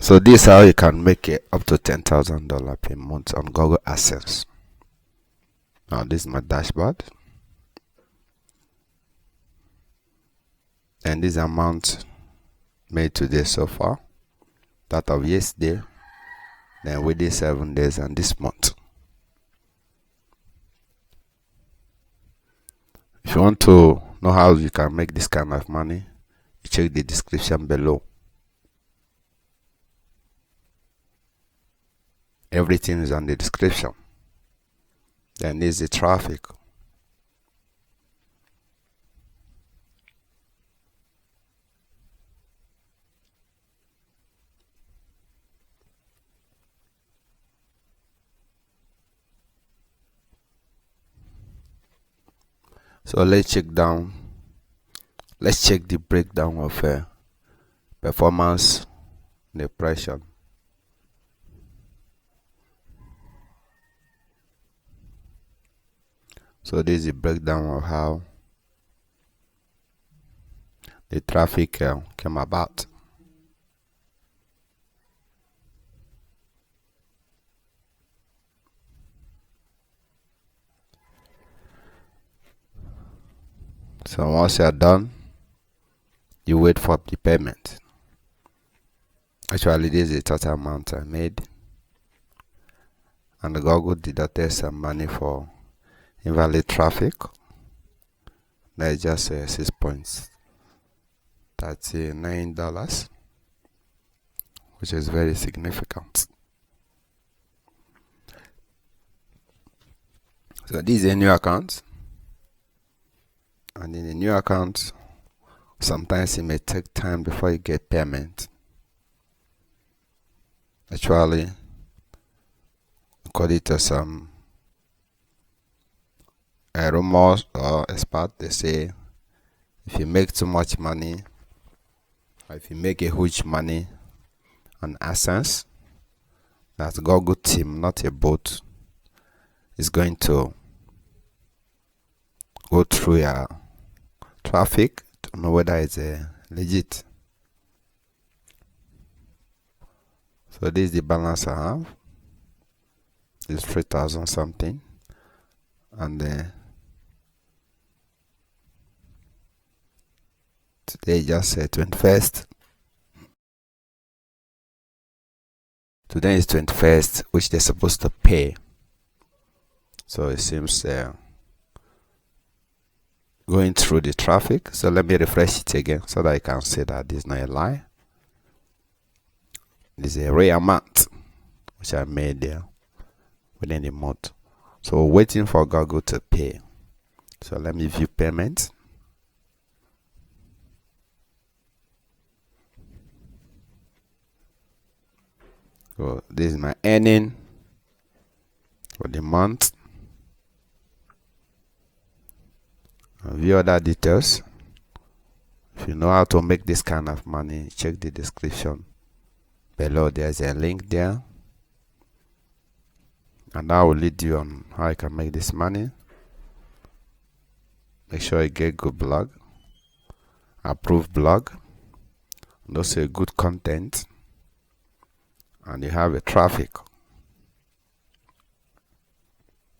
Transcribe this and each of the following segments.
So this is how you can make it up to $10,000 per month on Google Adsense. Now this is my dashboard, and this amount made today so far, that of yesterday, then within 7 days, and this month. If you want to know how you can make this kind of money, you check the description below. Everything is on the description. Then there's the traffic. So let's check the breakdown of performance depression. So this is a breakdown of how the traffic came about. So once you are done, you wait for the payment. Actually, this is the total amount I made, and Google deducted some money for invalid traffic. That is just $6.39, which is very significant. So this is a new account, and in a new account, sometimes it may take time before you get payment. Actually, according to some rumors or experts, they say if you make too much money, or if you make a huge money on AdSense, that Google team, not a bot, is going to go through your traffic to know whether it's legit. So this is the balance I have. It's 3,000 something, and today just 21st. Today is 21st, which they're supposed to pay. So it seems going through the traffic. So let me refresh it again so that I can see that this is not a lie. This is a real amount which I made there within the month. So waiting for Google to pay. So let me view payment. So this is my earning for the month. I'll view other details. If you know how to make this kind of money, check the description below. There's a link there, and that will lead you on how you can make this money. Make sure you get good blog, approved blog, and also good content, and you have a traffic.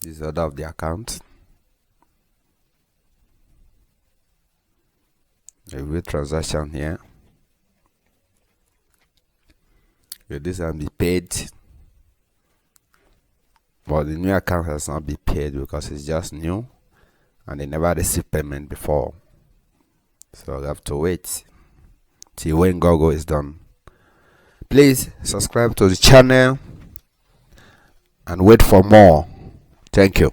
This is order of the account. A view transaction here. This can be paid, but the new account has not been paid because it's just new and they never received payment before. So I have to wait till when Google is done. Please subscribe to the channel and wait for more. Thank you.